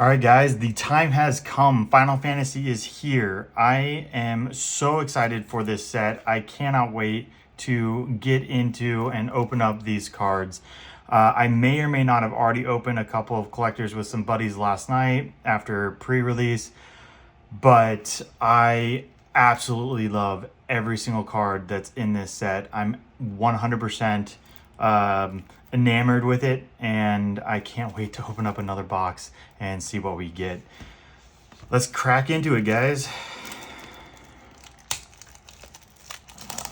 All right, guys, the time has come. Final Fantasy is here. I am so excited for this set. I cannot wait to get into and open up these cards. I may or may not have already opened a couple of collectors with some buddies last night after pre-release, but I absolutely love every single card that's in this set. I'm 100% enamored with it, and I can't wait to open up another box and see what we get. Let's crack into it, guys.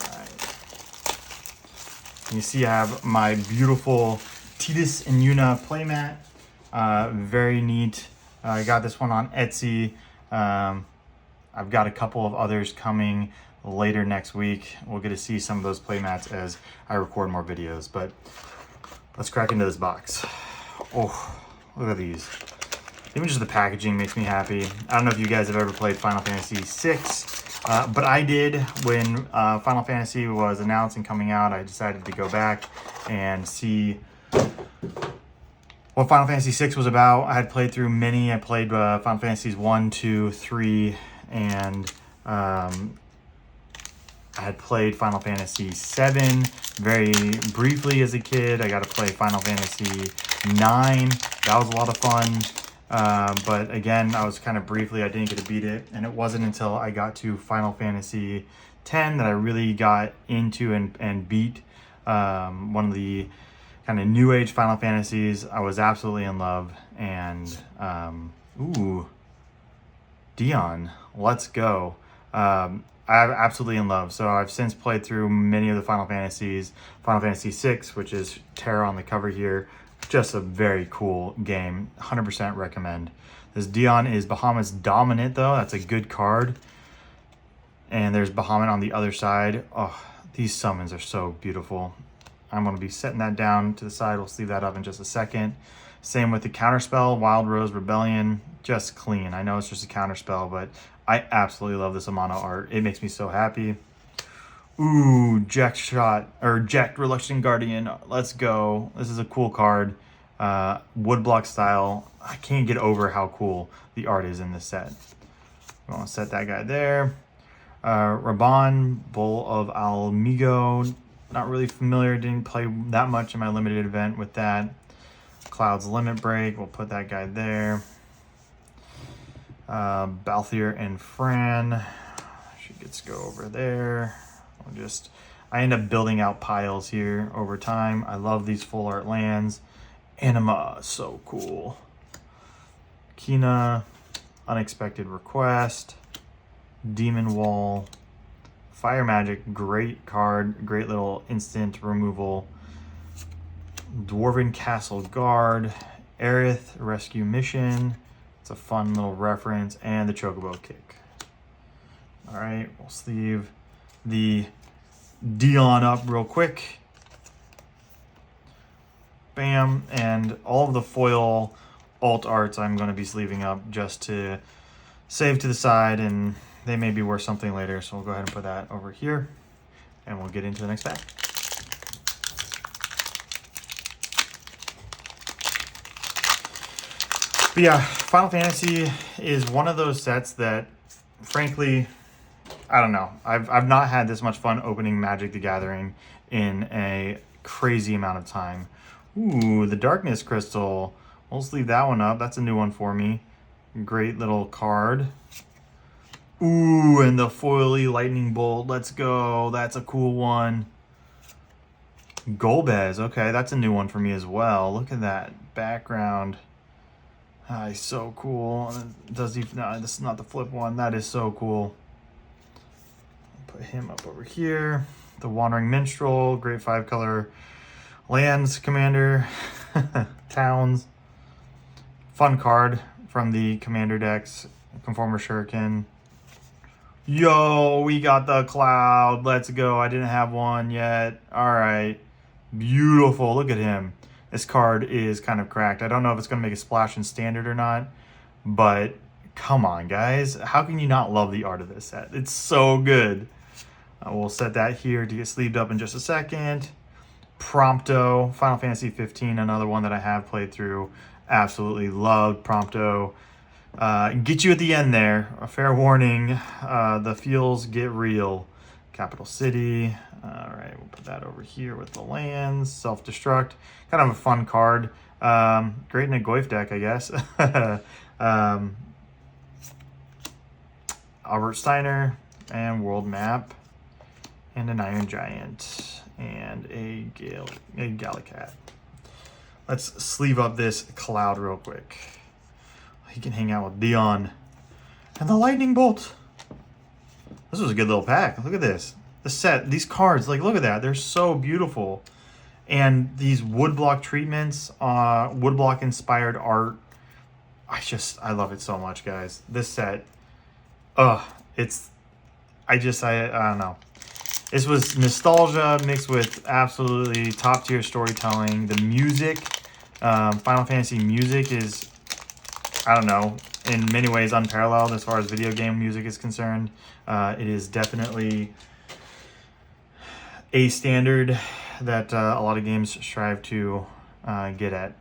All right. You see I have my beautiful Tidus and Yuna playmat. Very neat. I got this one on Etsy. I've got a couple of others coming later next week. We'll get to see some of those playmats as I record more videos, but let's crack into this box. Oh, look at these. Even just the packaging makes me happy. I don't know if you guys have ever played Final Fantasy VI, but I did when Final Fantasy was announced and coming out. I decided to go back and see what Final Fantasy VI was about. I had played through many. I played Final Fantasies 1, 2, 3, and I had played Final Fantasy 7 very briefly as a kid. I got to play Final Fantasy 9. That was a lot of fun. But again, I was kind of briefly, I didn't get to beat it. And it wasn't until I got to Final Fantasy 10 that I really got into and beat one of the kind of new age Final Fantasies. I was absolutely in love. And, ooh, Dion, let's go. I'm absolutely in love. So I've since played through many of the Final Fantasies. Final Fantasy VI, which is Terra on the cover here. Just a very cool game. 100% recommend. This Dion is Bahamut's Dominant, though. That's a good card. And there's Bahamut on the other side. Oh, these summons are so beautiful. I'm going to be setting that down to the side. We'll sleeve that up in just a second. Same with the counterspell, Wild Rose Rebellion. Just clean. I know it's just a counterspell, but I absolutely love this Amano art. It makes me so happy. Ooh, Jacked Reluctant Guardian. Let's go. This is a cool card. Woodblock style. I can't get over how cool the art is in this set. I'm going to set that guy there. Raban, Bull of Almigo. Not really familiar. Didn't play that much in my limited event with that. Cloud's Limit Break. We'll put that guy there. Balthier and Fran. She gets to go over there. I end up building out piles here over time. I love these full art lands. Anima, so cool. Kina, Unexpected Request. Demon Wall. Fire Magic, great card. Great little instant removal. Dwarven Castle Guard. Aerith, Rescue Mission. It's a fun little reference. And the Chocobo Kick. Alright, we'll sleeve the Dion up real quick. Bam. And all of the foil alt arts I'm going to be sleeving up just to save to the side, and they may be worth something later, so we'll go ahead and put that over here and we'll get into the next pack. But yeah, Final Fantasy is one of those sets that, frankly, I don't know. I've not had this much fun opening Magic the Gathering in a crazy amount of time. Ooh, the Darkness Crystal. We'll sleeve that one up. That's a new one for me. Great little card. Ooh, and the foily Lightning Bolt. Let's go. That's a cool one. Golbez. Okay, that's a new one for me as well. Look at that background. He's so cool. Does he? No, this is not the flip one. That is so cool. Put him up over here. The Wandering Minstrel, great 5-color lands commander. Towns. Fun card from the commander decks. Conformer Shuriken. Yo, we got the Cloud. Let's go. I didn't have one yet. All right. Beautiful. Look at him. This card is kind of cracked. I don't know if it's going to make a splash in Standard or not, but come on, guys. How can you not love the art of this set? It's so good. We'll set that here to get sleeved up in just a second. Prompto, Final Fantasy 15, another one that I have played through. Absolutely loved Prompto. Get you at the end there. A fair warning, the feels get real. Capital City. All right, we'll put that over here with the lands. Self-destruct. Kind of a fun card. Great in a Goif deck, I guess. Albert Steiner and World Map and an Iron Giant and a Gallicat. Let's sleeve up this Cloud real quick. He can hang out with Dion. And the Lightning Bolt. This was a good little pack. Look at this. The set, these cards, like look at that. They're so beautiful. And these woodblock treatments, woodblock inspired art. I love it so much, guys. This set, I don't know. This was nostalgia mixed with absolutely top tier storytelling. The music, Final Fantasy music is, I don't know, in many ways unparalleled as far as video game music is concerned. It is definitely a standard that a lot of games strive to get at.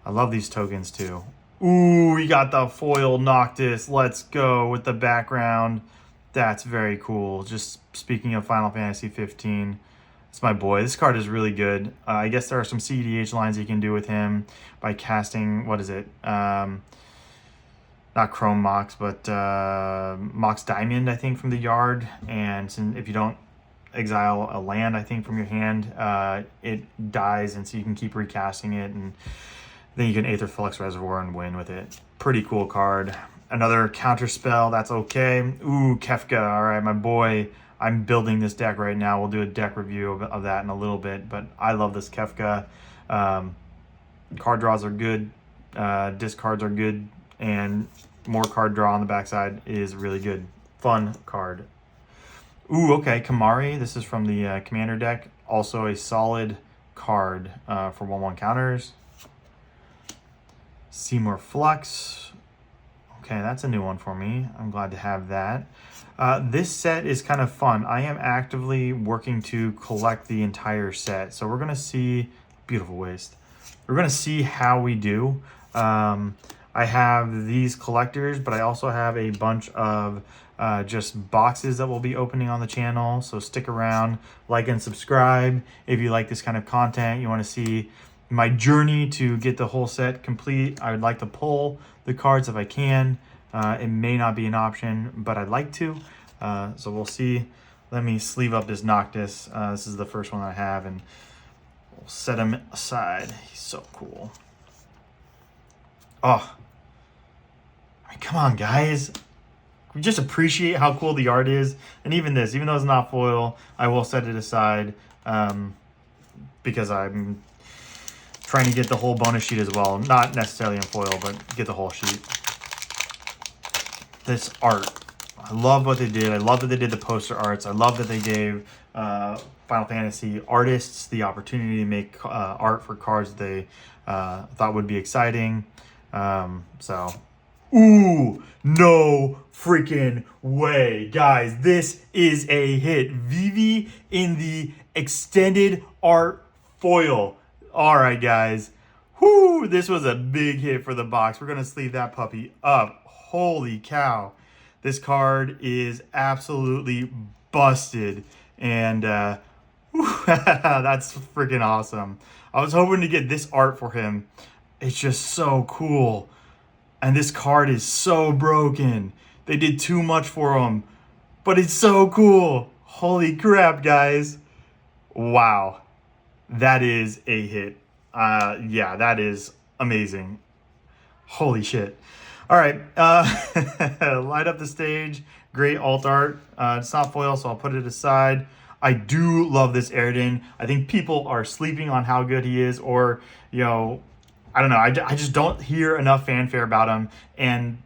I love these tokens too. Ooh, we got the foil Noctis. Let's go with the background. That's very cool. Just speaking of Final Fantasy 15, it's my boy. This card is really good. I guess there are some CEDH lines you can do with him by casting, what is it? Not Chrome Mox, but Mox Diamond, I think, from the yard. And if you don't exile a land, I think, from your hand, it dies, and so you can keep recasting it, and then you can Aether Flux Reservoir and win with it. Pretty cool card. Another counter spell, that's okay. Ooh, Kefka, all right, my boy. I'm building this deck right now. We'll do a deck review of that in a little bit, but I love this Kefka. Card draws are good, discards are good, and more card draw on the backside is really good. Fun card. Ooh, okay, Kamari. This is from the Commander deck. Also a solid card for 1/1 counters. Seymour Flux. Okay, that's a new one for me. I'm glad to have that. This set is kind of fun. I am actively working to collect the entire set. So we're going to see, beautiful waste. We're going to see how we do. I have these collectors, but I also have a bunch of just boxes that we'll be opening on the channel. So stick around, like and subscribe if you like this kind of content. You want to see my journey to get the whole set complete. I would like to pull the cards if I can. It may not be an option, but I'd like to. So we'll see. Let me sleeve up this Noctis. This is the first one I have, and we'll set him aside. He's so cool. Oh, I mean, come on, guys. We just appreciate how cool the art is. And even this, even though it's not foil, I will set it aside because I'm trying to get the whole bonus sheet as well. Not necessarily in foil, but get the whole sheet. This art. I love what they did. I love that they did the poster arts. I love that they gave Final Fantasy artists the opportunity to make art for cards that they thought would be exciting. Ooh, no freaking way. Guys, this is a hit. Vivi in the extended art foil. All right, guys. Whoo, this was a big hit for the box. We're going to sleeve that puppy up. Holy cow. This card is absolutely busted. And that's freaking awesome. I was hoping to get this art for him. It's just so cool. And this card is so broken. They did too much for him. But it's so cool. Holy crap, guys. Wow. That is a hit. Yeah, that is amazing. Holy shit. All right. Light up the stage. Great alt art. It's not foil, so I'll put it aside. I do love this Erden. I think people are sleeping on how good he is, or, you know, I don't know. I just don't hear enough fanfare about him. And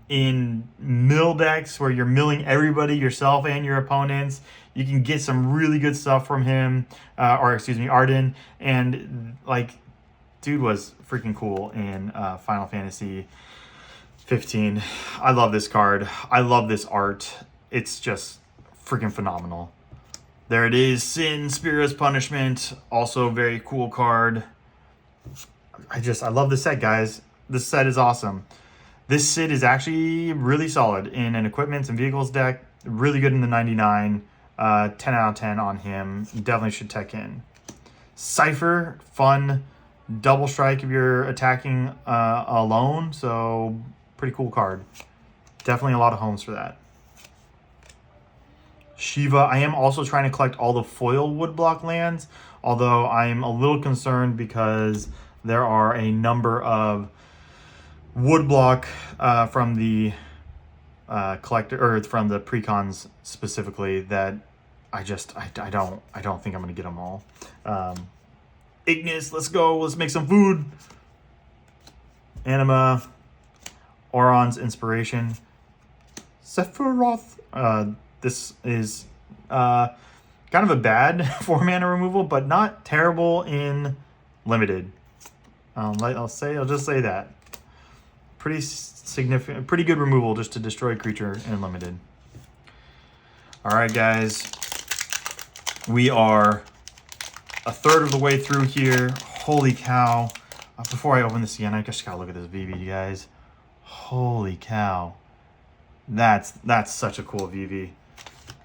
in mill decks where you're milling everybody, yourself and your opponents, you can get some really good stuff from him, Arden. And like, dude was freaking cool in Final Fantasy 15. I love this card. I love this art. It's just freaking phenomenal. There it is, Sin, Spira's Punishment. Also a very cool card. I love this set, guys. This set is awesome. This Sid is actually really solid in an equipments and vehicles deck. Really good in the 99. 10 out of 10 on him. Definitely should tech in. Cypher, fun. Double strike if you're attacking alone. So, pretty cool card. Definitely a lot of homes for that. Shiva. I am also trying to collect all the foil woodblock lands. Although I'm a little concerned because there are a number of woodblock from the collector, or from the precons specifically, that I don't think I'm gonna get them all. Ignis, let's go. Let's make some food. Anima, Auron's Inspiration, Sephiroth. This is kind of a bad 4-mana removal, but not terrible in limited. I'll just say that. Pretty significant, pretty good removal just to destroy a creature in limited. All right, guys. We are a third of the way through here. Holy cow. Before I open this again, I just gotta look at this VV, guys. Holy cow. That's such a cool VV.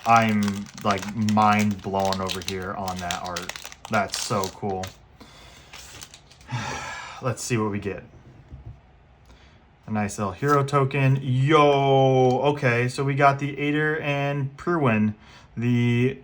I'm like mind blown over here on that art. That's so cool. Let's see what we get. A nice little hero token. Yo, okay, so we got the Ader and Purwin. The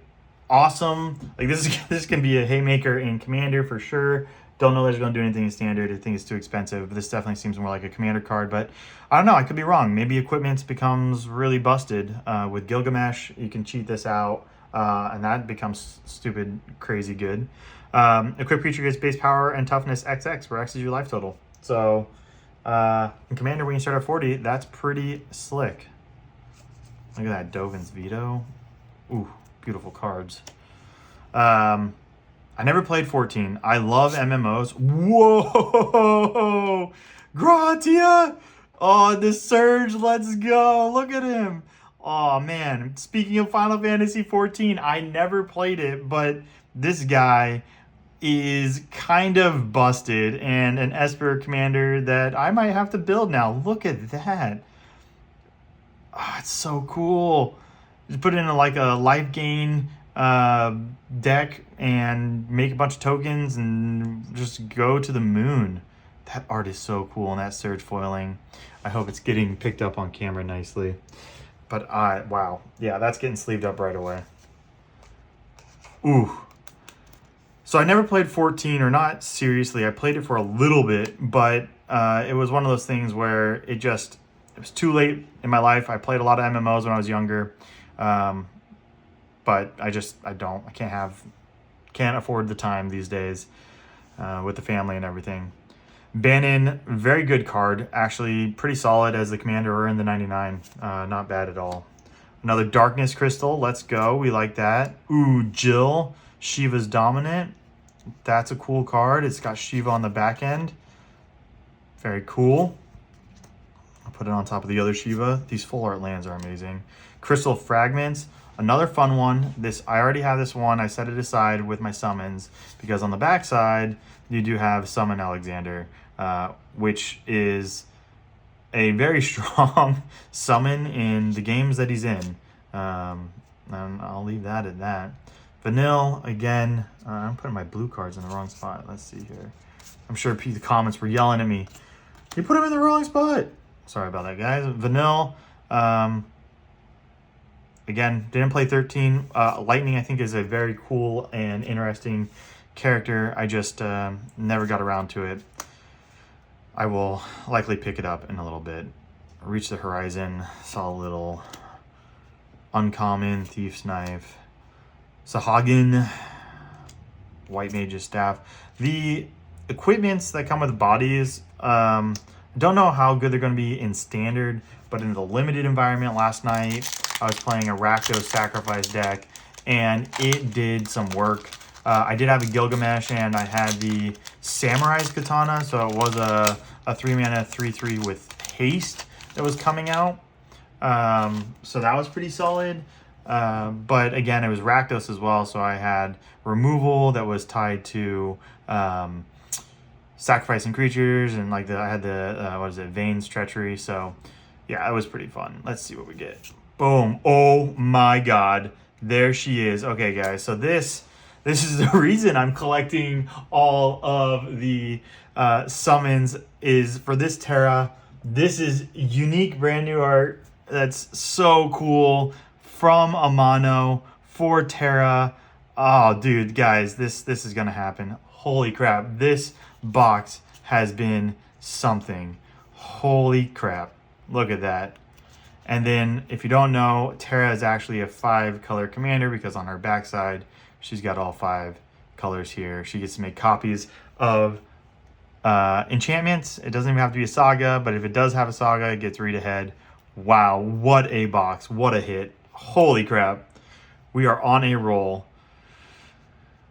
awesome, like this can be a haymaker in Commander for sure. Don't know that it's going to do anything in Standard. I think it's too expensive, but this definitely seems more like a Commander card. But I don't know, I could be wrong. Maybe Equipment becomes really busted. With Gilgamesh, you can cheat this out, and that becomes stupid, crazy good. Equipped creature gets base power and toughness XX, where X is your life total. So, in Commander, when you start at 40, that's pretty slick. Look at that, Dovin's Veto. Ooh, beautiful cards. I never played 14. I love MMOs. Whoa! Gratia! Oh, the Surge, let's go. Look at him. Oh, man. Speaking of Final Fantasy 14, I never played it, but this guy is kind of busted and an Esper commander that I might have to build now. Look at that. Oh, it's so cool. Just put it in like a life gain deck and make a bunch of tokens and just go to the moon. That art is so cool, and that Surge foiling. I hope it's getting picked up on camera nicely. But wow. Yeah, that's getting sleeved up right away. Ooh. So I never played 14, or not seriously. I played it for a little bit, but it was one of those things where it was too late in my life. I played a lot of MMOs when I was younger. But I can't afford the time these days with the family and everything. Bannon, very good card. Actually, pretty solid as the commander or in the 99. Not bad at all. Another Darkness Crystal. Let's go. We like that. Ooh, Jill. Shiva's Dominant. That's a cool card. It's got Shiva on the back end. Very cool. I'll put it on top of the other Shiva. These full art lands are amazing. Crystal Fragments. Another fun one. I already have this one. I set it aside with my summons because on the back side you do have Summon Alexander, which is a very strong summon in the games that he's in. And I'll leave that at that. Vanille, again, I'm putting my blue cards in the wrong spot. Let's see here. I'm sure the comments were yelling at me. You put them in the wrong spot. Sorry about that, guys. Vanille, again, didn't play 13. Lightning, I think, is a very cool and interesting character. I just never got around to it. I will likely pick it up in a little bit. Reach the Horizon, saw a little uncommon Thief's Knife. Sahagin, White Mage's Staff. The equipments that come with bodies, don't know how good they're going to be in Standard, but in the limited environment last night, I was playing a Rakdos Sacrifice deck, and it did some work. I did have a Gilgamesh, and I had the Samurai's Katana, so it was a 3-mana 3/3 with haste that was coming out. So that was pretty solid. But again, it was Rakdos as well, so I had removal that was tied to sacrificing creatures, and like I had the what is it, Vane's Treachery. So yeah, it was pretty fun. Let's see what we get. Boom! Oh my God, there she is. Okay, guys, so this is the reason I'm collecting all of the summons is for this Terra. This is unique, brand new art. That's so cool from Amano for Terra. Oh, dude, guys, this is gonna happen. Holy crap! This box has been something. Holy crap! Look at that. And then, if you don't know, Terra is actually a 5-color commander because on her backside, she's got all 5 colors here. She gets to make copies of enchantments. It doesn't even have to be a saga, but if it does have a saga, it gets read ahead. Wow, what a box. What a hit. Holy crap. We are on a roll.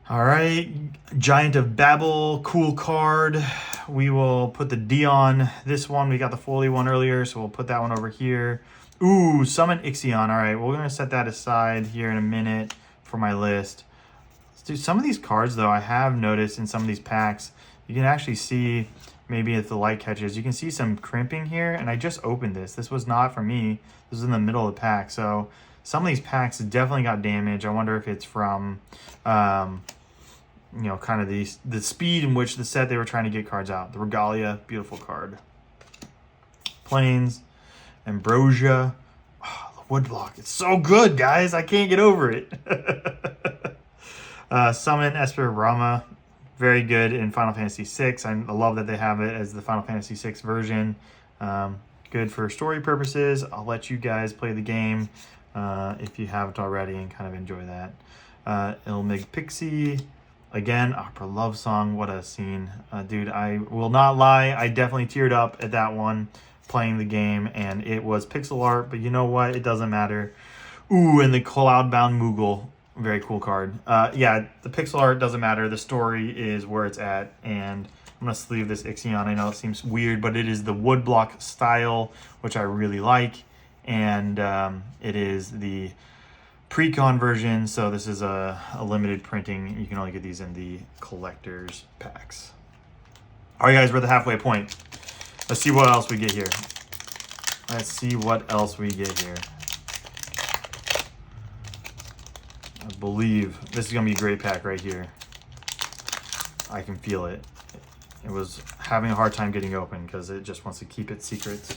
All right, Giant of Babel, cool card. We will put the D on this one. We got the Foley one earlier, so we'll put that one over here. Ooh, Summon Ixion. All right, we're going to set that aside here in a minute for my list. Dude, some of these cards, though, I have noticed in some of these packs, you can actually see, maybe if the light catches, you can see some crimping here, and I just opened this. This was not for me. This was in the middle of the pack, so some of these packs definitely got damage. I wonder if it's from, you know, kind of the speed in which the set they were trying to get cards out. The Regalia, beautiful card. Plains, Ambrosia, oh, the Woodblock. It's so good, guys. I can't get over it. Summon Esper Rama, very good in Final Fantasy VI. I love that they have it as the Final Fantasy VI version. Good for story purposes. I'll let you guys play the game if you haven't already and kind of enjoy that. Ilmig Pixie. Again, Opera Love Song. What a scene. Dude, I will not lie. I definitely teared up at that one playing the game, and it was pixel art, but you know what? It doesn't matter. Ooh, and the Cloudbound Moogle. Very cool card. Yeah, the pixel art doesn't matter. The story is where it's at, and I'm going to sleeve this Ixion. I know it seems weird, but it is the woodblock style, which I really like, and it is the pre-con version, so this is a limited printing. You can only get these in the collector's packs. All right, guys, we're at the halfway point. Let's see what else we get here. Let's see what else we get here. I believe this is going to be a great pack right here. I can feel it. It was having a hard time getting open because it just wants to keep its secrets.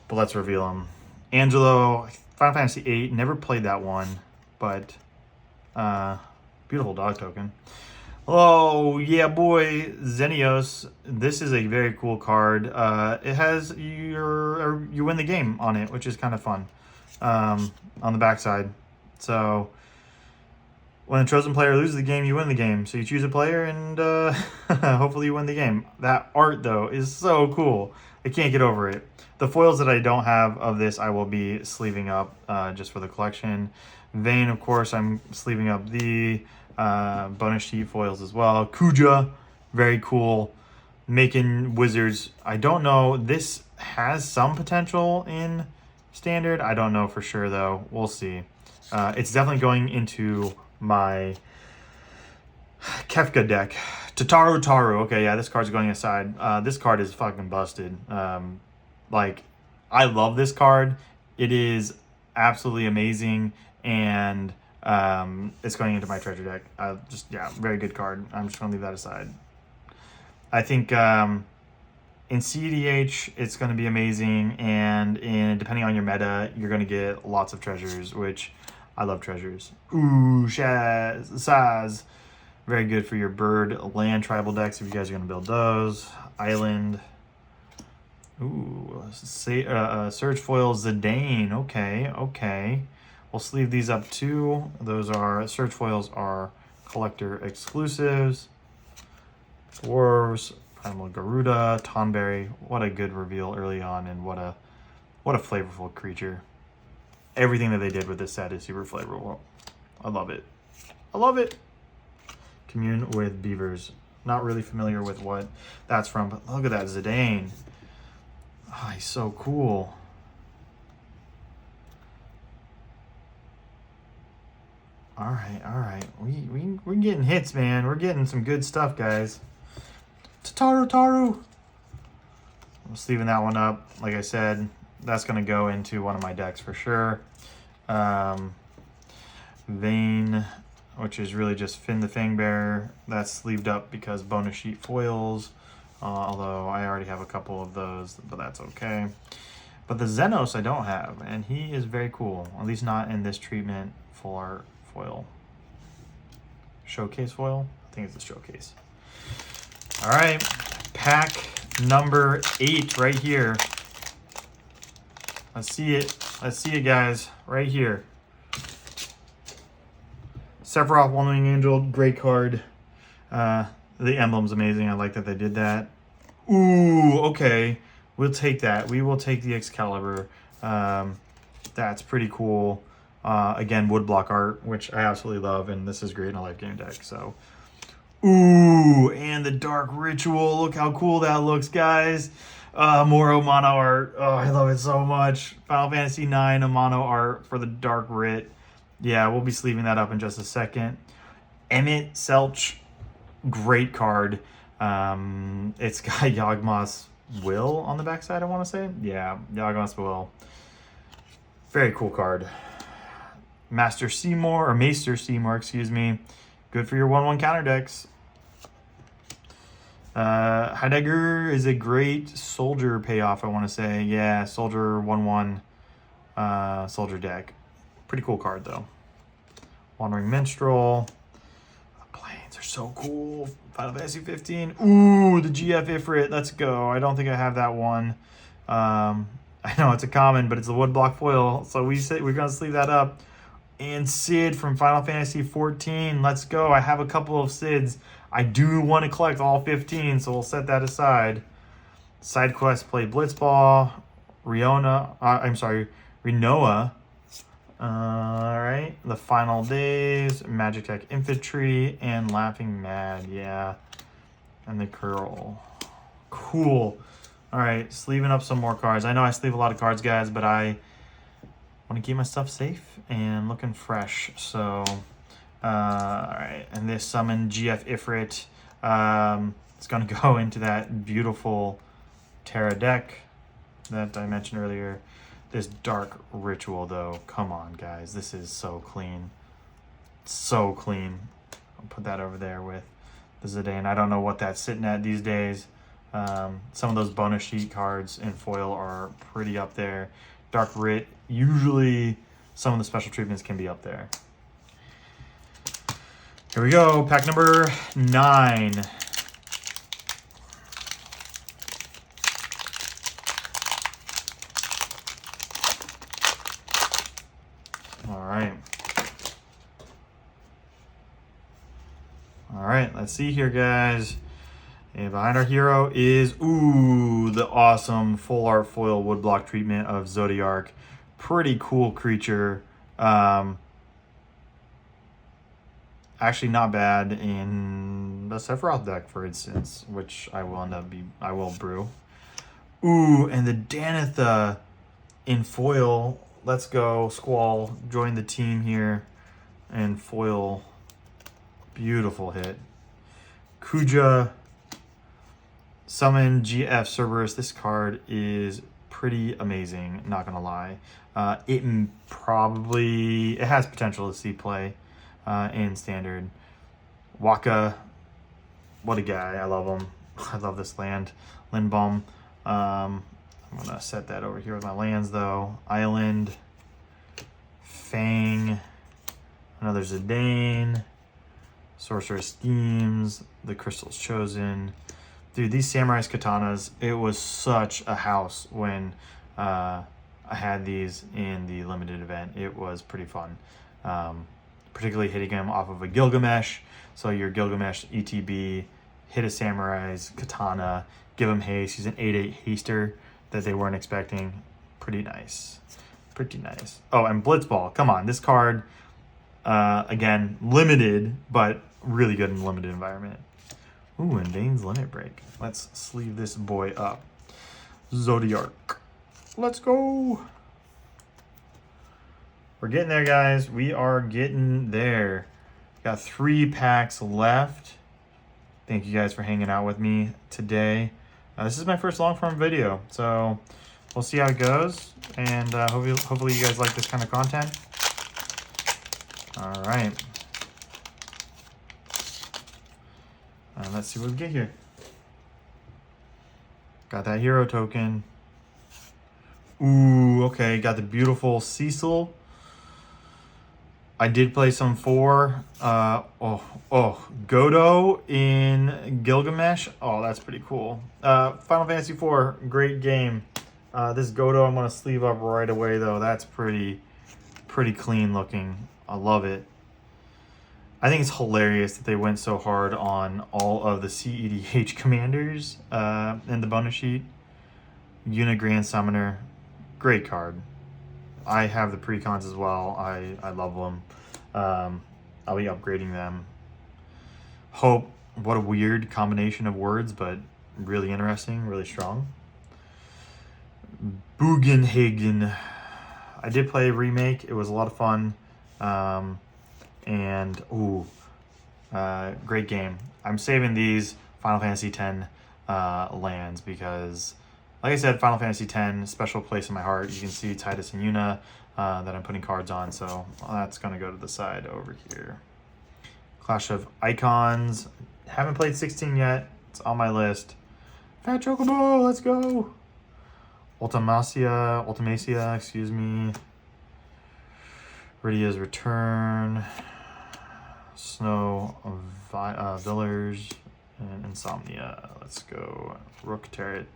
But let's reveal them. Angelo, Final Fantasy VIII, never played that one, but beautiful dog token. Oh, yeah, boy, Xenios. This is a very cool card. It has you win the game on it, which is kind of fun on the backside. So when the chosen player loses the game, you win the game. So you choose a player, and hopefully you win the game. That art, though, is so cool. I can't get over it. The foils that I don't have of this, I will be sleeving up just for the collection. Vane, of course, I'm sleeving up the bonus sheet foils as well. Kuja, very cool. Making wizards. I don't know. This has some potential in standard. I don't know for sure, though. We'll see. It's definitely going into my Kefka deck. Tataru Taru. Okay, yeah, this card's going aside. This card is fucking busted. Like, I love this card. It is absolutely amazing, and it's going into my treasure deck. Yeah, very good card. I'm just going to leave that aside. I think in CDH, it's going to be amazing, and depending on your meta, you're going to get lots of treasures, which I love treasures. Ooh, Saz. Very good for your bird land tribal decks if you guys are going to build those. Island. Ooh, Surge Foil Zidane. Okay. We'll sleeve these up too. Those are, Surge Foils are collector exclusives. Dwarves, Primal Garuda, Tonberry. What a good reveal early on, and what a flavorful creature. Everything that they did with this set is super flavorful. I love it. Commune with Beavers. Not really familiar with what that's from, but look at that Zidane. Oh, he's so cool. All right. We're getting hits, man. We're getting some good stuff, guys. Taru. I'm sleeving that one up. Like I said, that's going to go into one of my decks for sure. Vane, which is really just Finn the Fangbearer. That's sleeved up because bonus sheet foils. Although I already have a couple of those, but that's okay. But the Xenos I don't have, and he is very cool. At least not in this treatment for foil. Showcase foil? I think it's a showcase. All right, pack number 8 right here. Let's see it. Let's see it, guys. Right here. Sephiroth, One Wing Angel, great card. The emblem's amazing. I like that they did that. Ooh, okay. We'll take that. We will take the Excalibur. That's pretty cool. Again, woodblock art, which I absolutely love, and this is great in a live game deck. So, ooh, and the Dark Ritual. Look how cool that looks, guys. More mono art. Oh, I love it so much. Final Fantasy 9 mono art for the Dark Rit. Yeah, we'll be sleeving that up in just a second. Emmett Selch, great card. It's got Yawgmoth's Will on the backside, I want to say. Yeah, Yawgmoth's Will. Very cool card. Master Seymour, excuse me. Good for your 1/1 counter decks. Heidegger is a great soldier payoff, I want to say. Yeah, soldier 1/1 soldier deck. Pretty cool card, though. Wandering Minstrel. The planes are so cool. Final Fantasy 15. Ooh, the GF Ifrit. Let's go. I don't think I have that one. I know it's a common, but it's a woodblock foil. So we're going to sleeve that up. And Sid from Final Fantasy 14. Let's go. I have a couple of Sids. I do want to collect all 15, so we'll set that aside. Side quest, play Blitzball. Renoa. Alright. The Final Days. Magic Tech Infantry. And Laughing Mad. Yeah. And the Curl. Cool. Alright. Sleeving up some more cards. I know I sleeve a lot of cards, guys, but I want to keep my stuff safe and looking fresh. So, alright. And this summon GF Ifrit. It's going to go into that beautiful Terra deck that I mentioned earlier. This Dark Ritual, though, come on, guys. This is so clean. So clean. I'll put that over there with the Zidane. I don't know what that's sitting at these days. Some of those bonus sheet cards in foil are pretty up there. Dark Rit, usually some of the special treatments can be up there. Here we go, pack number 9. All right, let's see here, guys. And behind our hero is, ooh, the awesome full art foil woodblock treatment of Zodiark. Pretty cool creature. Actually not bad in the Sephiroth deck, for instance, which I will brew. Ooh, and the Danitha in foil. Let's go, Squall. Join the team here. And foil. Beautiful hit. Kuja. Summon GF Cerberus. This card is pretty amazing, not gonna lie. It has potential to see play in standard. Waka, what a guy. I love him. I love this land. Lindbaum. I'm gonna set that over here with my lands, though. Island. Fang. Another Zidane. Sorcerer's Schemes. The Crystal's Chosen. Dude, these Samurai's Katanas, it was such a house when I had these in the limited event. It was pretty fun. Particularly hitting him off of a Gilgamesh. So your Gilgamesh ETB, hit a Samurai's Katana, give him haste. He's an 8/8 haster that they weren't expecting. Pretty nice. Pretty nice. Oh, and Blitzball. Come on, this card, again, limited, but really good in limited environment. Ooh, and Dane's Limit Break. Let's sleeve this boy up. Zodiark. Let's go. We're getting there, guys. We are getting there. Got 3 packs left. Thank you guys for hanging out with me today. This is my first long form video, so we'll see how it goes. And hopefully you guys like this kind of content. All right. Let's see what we get here. Got that hero token. Ooh, okay. Got the beautiful Cecil. I did play some 4. Godo in Gilgamesh. Oh, that's pretty cool. Final Fantasy 4, great game. This Godo I'm gonna sleeve up right away though. That's pretty clean looking. I love it. I think it's hilarious that they went so hard on all of the CEDH commanders in the bonus sheet. Yuna Grand Summoner, great card. I have the precons as well. I love them. I'll be upgrading them. Hope, what a weird combination of words, but really interesting, really strong. Bugenhagen. I did play a remake. It was a lot of fun. Great game. I'm saving these Final Fantasy X lands because, like I said, Final Fantasy X, special place in my heart. You can see Titus and Yuna that I'm putting cards on, so that's going to go to the side over here. Clash of Icons. Haven't played 16 yet. It's on my list. Fat Chocobo, let's go. Ultimacia, excuse me. Rydia's Return. Snow Villers. And Insomnia. Let's go. Rook Turret.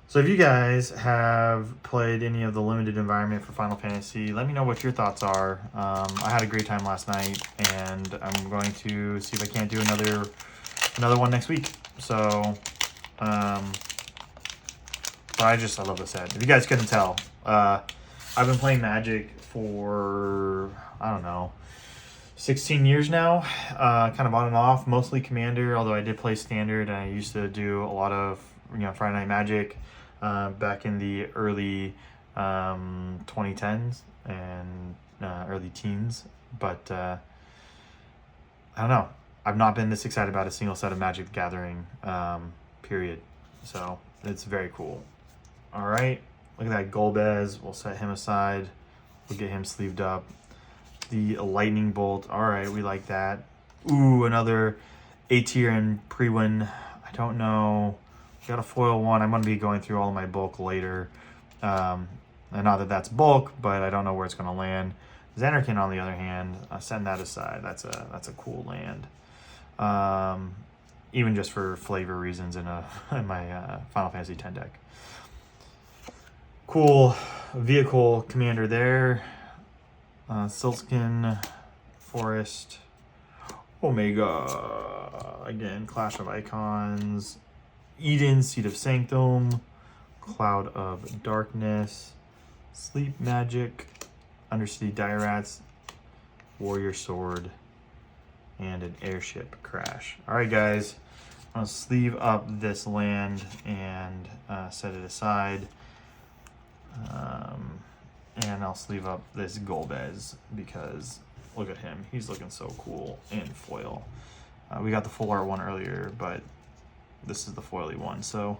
So if you guys have played any of the limited environment for Final Fantasy, let me know what your thoughts are. I had a great time last night, and I'm going to see if I can't do another one next week. So, but I love the set. If you guys couldn't tell, I've been playing Magic for, I don't know, 16 years now, kind of on and off, mostly Commander, although I did play Standard, and I used to do a lot of, Friday Night Magic back in the early 2010s and early teens, but I don't know. I've not been this excited about a single set of Magic the Gathering, period. So it's very cool. All right, look at that Golbez. We'll set him aside. We'll get him sleeved up. The Lightning Bolt. All right, we like that. Ooh, another A-tier and pre-win. I don't know. Got a foil one. I'm going to be going through all of my bulk later. And not that that's bulk, but I don't know where it's going to land. Xanarkin, on the other hand, setting that aside. That's a cool land. Even just for flavor reasons in my Final Fantasy X deck. Cool vehicle commander there. Silkskin, Forest, Omega. Again, Clash of Icons. Eden, Seed of Sanctum, Cloud of Darkness, Sleep Magic, Undercity Dirats, Warrior Sword, and an Airship Crash. All right, guys, I'm gonna sleeve up this land and set it aside. And I'll sleeve up this Golbez because look at him. He's looking so cool in foil. We got the full art one earlier, but this is the foily one, so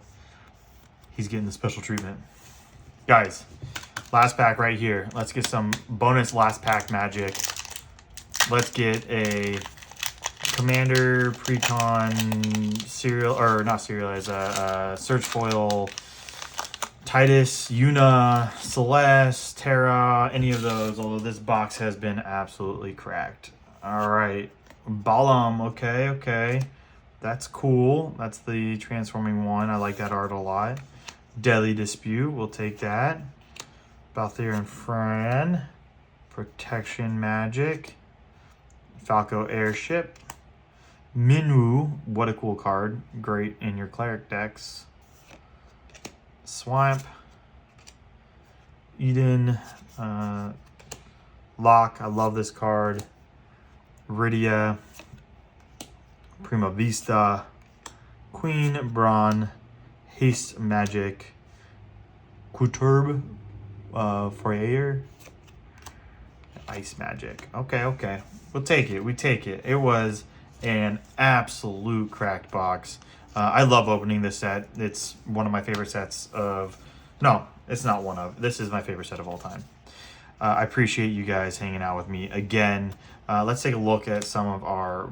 he's getting the special treatment. Guys, last pack right here. Let's get some bonus last pack magic. Let's get a Commander Precon serial, or not serialized, Search Foil, Titus, Yuna, Celeste, Terra, any of those, although this box has been absolutely cracked. All right, Balam, okay. That's cool. That's the transforming one. I like that art a lot. Deadly Dispute, we'll take that. Balthier and Fran. Protection Magic. Falco Airship. Minwu, what a cool card. Great in your cleric decks. Swamp. Eden. Locke, I love this card. Rydia. Prima Vista, Queen, Braun, Haste Magic, Kuturb, Fourier. Ice Magic. Okay. We'll take it. We take it. It was an absolute cracked box. I love opening this set. It's one of my favorite sets of... No, it's not one of. This is my favorite set of all time. I appreciate you guys hanging out with me again. Let's take a look at some of our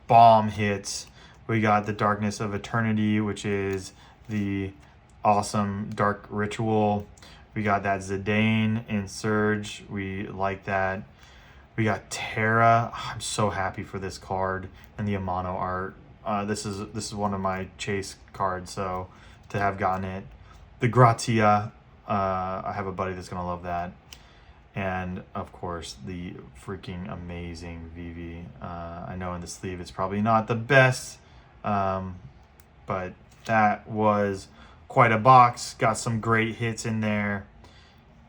bomb hits. We got the Darkness of Eternity, which is the awesome Dark Ritual. We got that Zidane and Surge. We like that. We got Terra. I'm so happy for this card and the Amano art. This is one of my chase cards, so to have gotten it. The Gratia. I have a buddy that's gonna love that. And of course the freaking amazing Vivi. I know in the sleeve it's probably not the best, but that was quite a box. Got some great hits in there.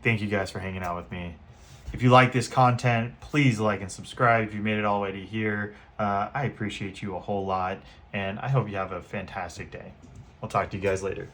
Thank you guys for hanging out with me. If you like this content, please like and subscribe. If you made it all the way to here, I appreciate you a whole lot, and I hope you have a fantastic day. I'll talk to you guys later.